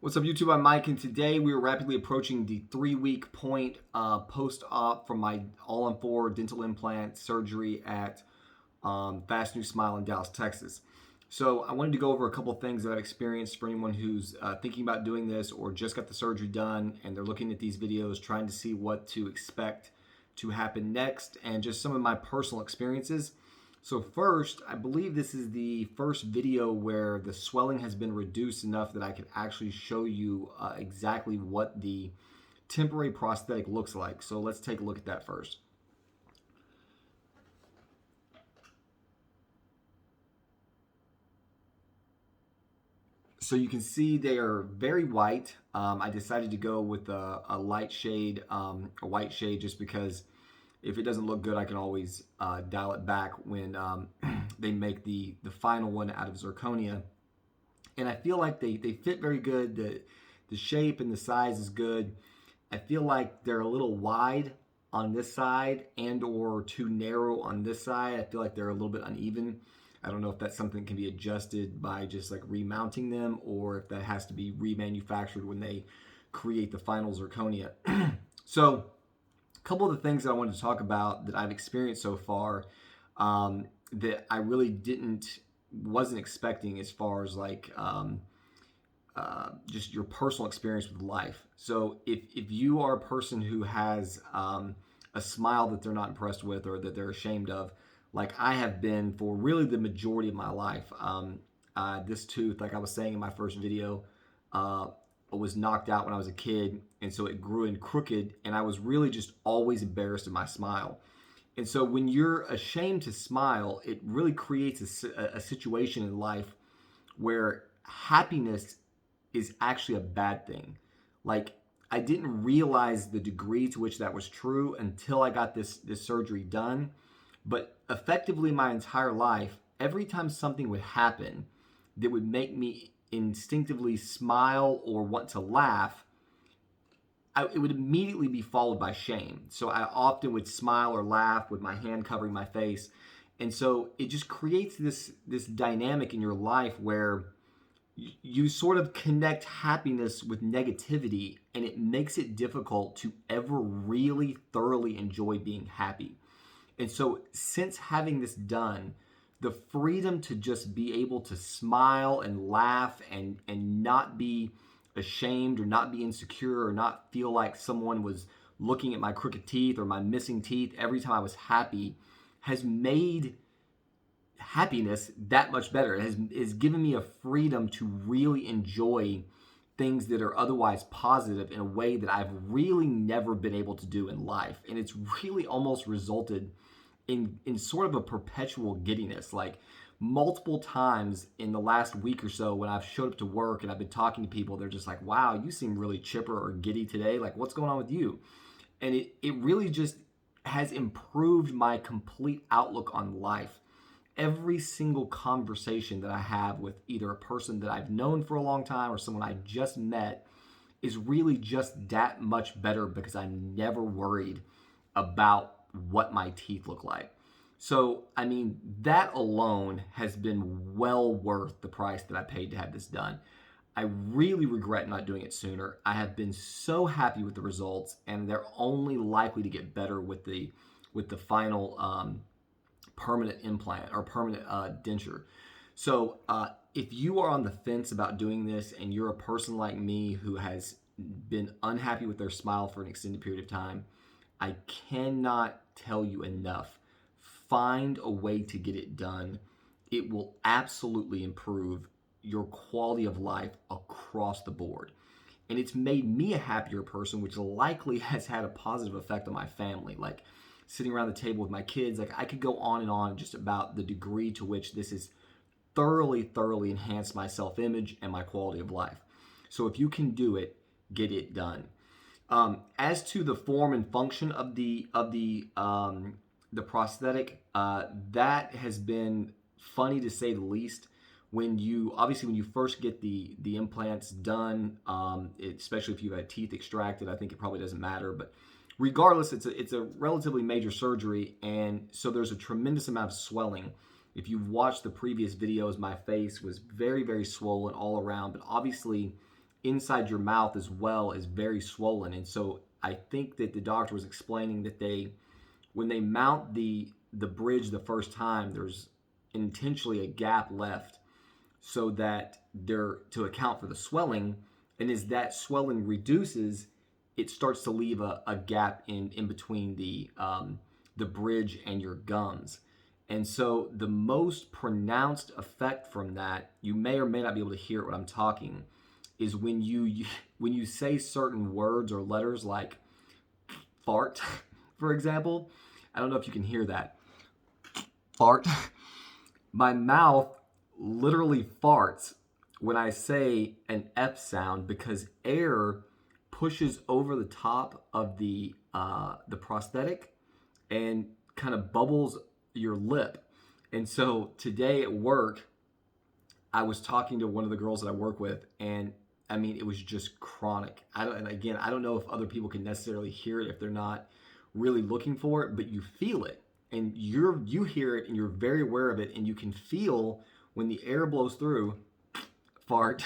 What's up, YouTube? I'm Mike, and today we are rapidly approaching the 3-week point post-op from my all-on-4 dental implant surgery at FastNewSmile in Dallas, Texas. So I wanted to go over a couple things that I've experienced for anyone who's thinking about doing this or just got the surgery done and they're looking at these videos trying to see what to expect to happen next and just some of my personal experiences. So first, I believe this is the first video where the swelling has been reduced enough that I can actually show you exactly what the temporary prosthetic looks like. So let's take a look at that first. So you can see they are very white. I decided to go with a light shade, a white shade, just because if it doesn't look good, I can always dial it back when they make the final one out of zirconia. And I feel like they fit very good. The shape and the size is good. I feel like they're a little wide on this side and or too narrow on this side. I feel like they're a little bit uneven. I don't know if that's something that can be adjusted by just like remounting them or if that has to be remanufactured when they create the final zirconia. So a couple of the things that I wanted to talk about that I've experienced so far that I really wasn't expecting as far as like just your personal experience with life. So if you are a person who has a smile that they're not impressed with or that they're ashamed of, like I have been for really the majority of my life, this tooth, like I was saying in my first video, was knocked out when I was a kid, and so it grew in crooked, and I was really just always embarrassed of my smile. And so when you're ashamed to smile, it really creates a situation in life where happiness is actually a bad thing. Like I didn't realize the degree to which that was true until I got this surgery done. But effectively my entire life, every time something would happen that would make me instinctively smile or want to laugh, it would immediately be followed by shame. So I often would smile or laugh with my hand covering my face. And so it just creates this dynamic in your life where you sort of connect happiness with negativity, and it makes it difficult to ever really thoroughly enjoy being happy. And so since having this done, the freedom to just be able to smile and laugh and not be ashamed or not be insecure or not feel like someone was looking at my crooked teeth or my missing teeth every time I was happy has made happiness that much better. It has given me a freedom to really enjoy things that are otherwise positive in a way that I've really never been able to do in life. And it's really almost resulted in sort of a perpetual giddiness. Like multiple times in the last week or so when I've showed up to work and I've been talking to people, they're just like, wow, you seem really chipper or giddy today. Like, what's going on with you? And it really just has improved my complete outlook on life. Every single conversation that I have with either a person that I've known for a long time or someone I just met is really just that much better because I'm never worried about what my teeth look like. So, I mean, that alone has been well worth the price that I paid to have this done. I really regret not doing it sooner. I have been so happy with the results, and they're only likely to get better with the final permanent implant or permanent denture. So if you are on the fence about doing this and you're a person like me who has been unhappy with their smile for an extended period of time, I cannot tell you enough. Find a way to get it done. It will absolutely improve your quality of life across the board. And it's made me a happier person, which likely has had a positive effect on my family. Like sitting around the table with my kids, like I could go on and on just about the degree to which this has thoroughly enhanced my self-image and my quality of life. So if you can do it, get it done. As to the form and function of the prosthetic, that has been funny to say the least. When you first get the implants done, especially if you've had teeth extracted, I think it probably doesn't matter. But regardless, it's a relatively major surgery, and so there's a tremendous amount of swelling. If you've watched the previous videos, my face was very swollen all around. But obviously, inside your mouth as well is very swollen. And so I think that the doctor was explaining that when they mount the bridge the first time, there's intentionally a gap left so that they're to account for the swelling. And as that swelling reduces, it starts to leave a gap in between the bridge and your gums. And so the most pronounced effect from that, you may or may not be able to hear it when I'm talking, is when you say certain words or letters like fart, for example. I don't know if you can hear that. Fart. My mouth literally farts when I say an F sound because air pushes over the top of the prosthetic and kind of bubbles your lip. And so today at work, I was talking to one of the girls that I work with, and I mean, it was just chronic. And again, I don't know if other people can necessarily hear it if they're not really looking for it, but you feel it, and you hear it, and you're very aware of it, and you can feel when the air blows through, fart.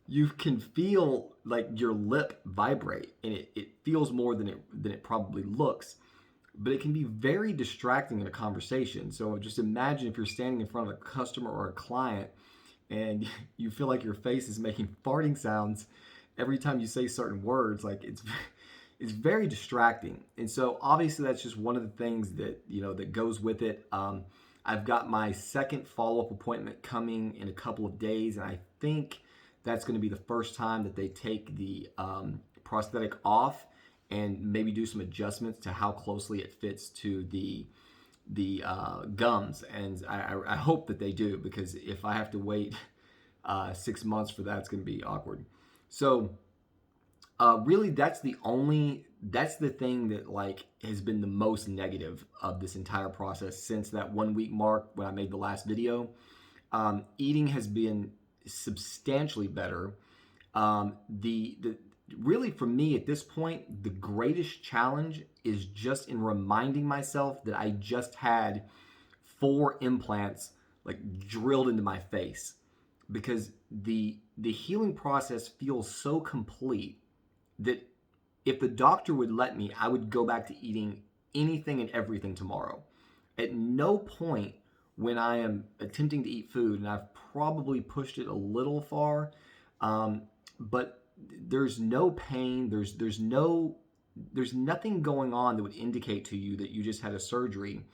You can feel like your lip vibrate, and it feels more than it probably looks. But it can be very distracting in a conversation. So just imagine if you're standing in front of a customer or a client and you feel like your face is making farting sounds every time you say certain words. Like it's very distracting. And so obviously that's just one of the things that that goes with it. I've got my second follow-up appointment coming in a couple of days, and I think that's going to be the first time that they take the prosthetic off and maybe do some adjustments to how closely it fits to the gums. And I hope that they do, because if I have to wait 6 months for that, it's going to be awkward. So really, that's the thing that like has been the most negative of this entire process since that 1 week mark when I made the last video. Eating has been substantially better. Really, for me at this point, the greatest challenge is just in reminding myself that I just had 4 implants like drilled into my face, because the healing process feels so complete that if the doctor would let me, I would go back to eating anything and everything tomorrow. At no point when I am attempting to eat food, and I've probably pushed it a little far, but there's no pain, there's nothing going on that would indicate to you that you just had a surgery,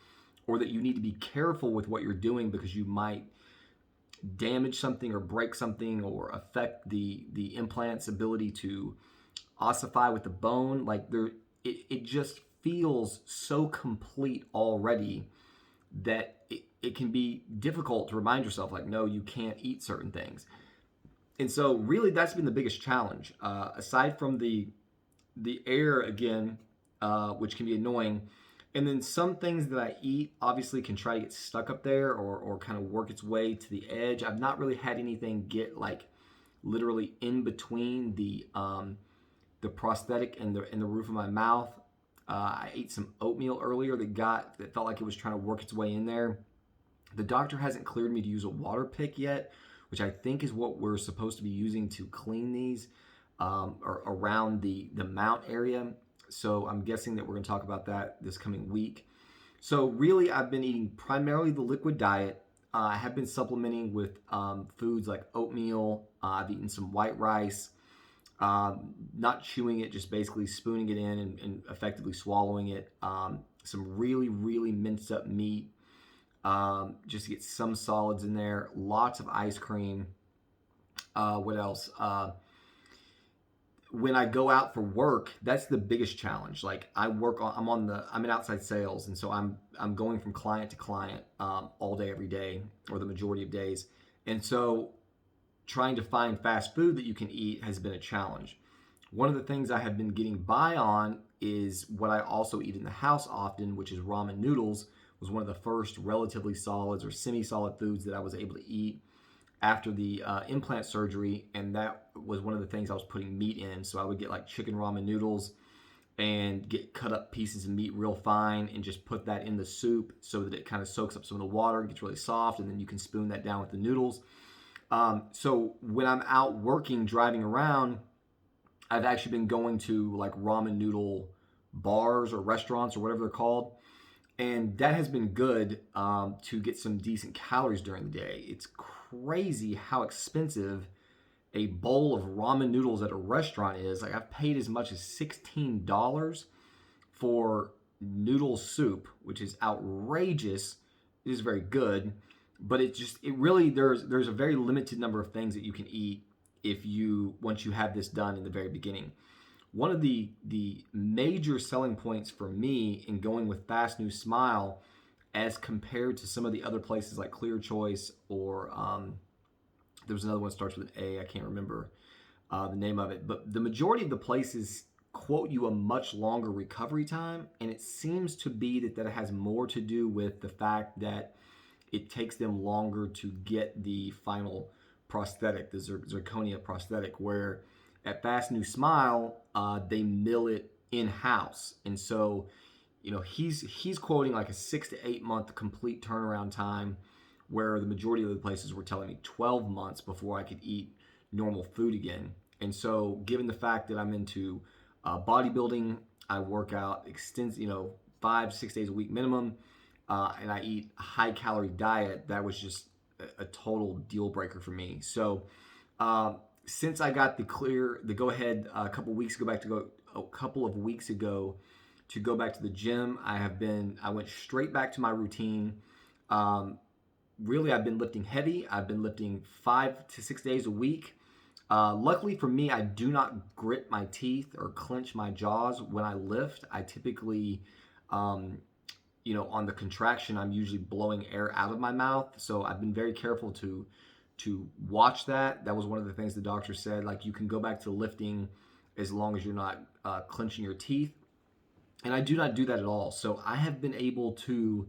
or that you need to be careful with what you're doing because you might damage something or break something or affect the implant's ability to ossify with the bone. Like it just feels so complete already that it can be difficult to remind yourself, like, no, you can't eat certain things. And so really that's been the biggest challenge, aside from the air again, which can be annoying. And then some things that I eat obviously can try to get stuck up there or kind of work its way to the edge. I've not really had anything get like literally in between the prosthetic and the roof of my mouth. I ate some oatmeal earlier that felt like it was trying to work its way in there. The doctor hasn't cleared me to use a water pick yet, which I think is what we're supposed to be using to clean these or around the mount area. So I'm guessing that we're going to talk about that this coming week. So really, I've been eating primarily the liquid diet. I have been supplementing with foods like oatmeal. I've eaten some white rice, not chewing it, just basically spooning it in and effectively swallowing it. Some really, really minced up meat, just to get some solids in there. Lots of ice cream. What else? When I go out for work, that's the biggest challenge. Like I'm in outside sales, and so I'm going from client to client all day, every day, or the majority of days. And so trying to find fast food that you can eat has been a challenge. One of the things I have been getting by on is what I also eat in the house often, which is ramen noodles. Was one of the first relatively solids or semi-solid foods that I was able to eat after the implant surgery, and that was one of the things I was putting meat in. So I would get like chicken ramen noodles and get cut up pieces of meat real fine and just put that in the soup so that it kind of soaks up some of the water and gets really soft, and then you can spoon that down with the noodles. So when I'm out working, driving around, I've actually been going to like ramen noodle bars or restaurants or whatever they're called. And that has been good to get some decent calories during the day. It's crazy how expensive a bowl of ramen noodles at a restaurant is. Like I've paid as much as $16 for noodle soup, which is outrageous. It is very good, but it really there's a very limited number of things that you can eat if you once you have this done in the very beginning. One of the major selling points for me in going with FastNewSmile as compared to some of the other places like Clear Choice or there was another one that starts with an A. I can't remember the name of it, but the majority of the places quote you a much longer recovery time, and it seems to be that it has more to do with the fact that it takes them longer to get the final prosthetic, the zirconia prosthetic, where at FastNewSmile, they mill it in-house. And so, he's quoting like a 6 to 8 month complete turnaround time, where the majority of the places were telling me 12 months before I could eat normal food again. And so, given the fact that I'm into bodybuilding, I work out extensive, 5 6 days a week minimum, and I eat a high calorie diet. That was just a total deal breaker for me. So since I got the go ahead a couple of weeks ago to go back to the gym, I went straight back to my routine. Really, I've been lifting heavy. I've been lifting 5 to 6 days a week. Luckily for me, I do not grit my teeth or clench my jaws when I lift. I typically, on the contraction, I'm usually blowing air out of my mouth. So I've been very careful to watch that. That was one of the things the doctor said. Like, you can go back to lifting as long as you're not clenching your teeth. And I do not do that at all. So I have been able to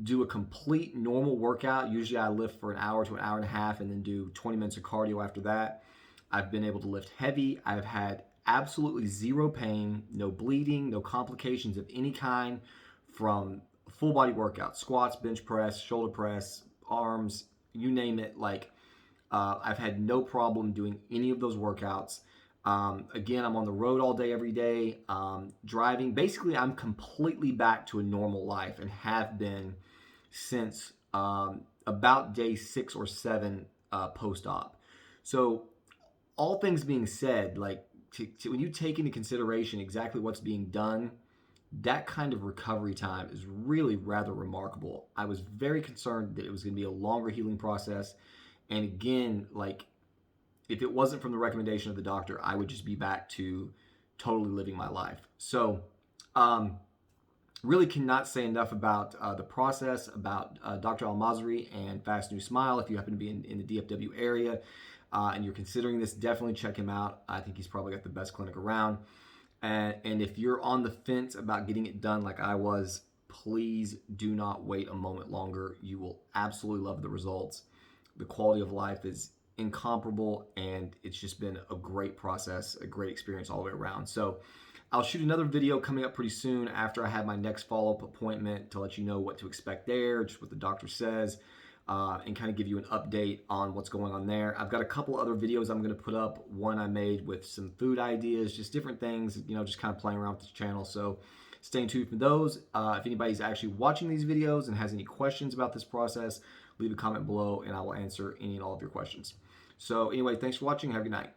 do a complete normal workout. Usually I lift for an hour to an hour and a half and then do 20 minutes of cardio after that. I've been able to lift heavy. I've had absolutely zero pain, no bleeding, no complications of any kind from full body workout, squats, bench press, shoulder press, arms, you name it. Like, I've had no problem doing any of those workouts. Again, I'm on the road all day, every day, driving. Basically, I'm completely back to a normal life and have been since about day 6 or 7 post-op. So all things being said, like when you take into consideration exactly what's being done, that kind of recovery time is really rather remarkable. I was very concerned that it was going to be a longer healing process. And again, like, if it wasn't from the recommendation of the doctor, I would just be back to totally living my life. So, really cannot say enough about the process, about Dr. Al-Mazri and FastNewSmile. If you happen to be in the DFW area and you're considering this, definitely check him out. I think he's probably got the best clinic around. And if you're on the fence about getting it done like I was, please do not wait a moment longer. You will absolutely love the results. The quality of life is incomparable, and it's just been a great process, a great experience all the way around. So I'll shoot another video coming up pretty soon after I have my next follow-up appointment to let you know what to expect there, just what the doctor says, and kind of give you an update on what's going on there. I've got a couple other videos I'm going to put up. One I made with some food ideas, just different things, just kind of playing around with this channel. So stay tuned for those. If anybody's actually watching these videos and has any questions about this process, leave a comment below and I will answer any and all of your questions. So anyway, thanks for watching. Have a good night.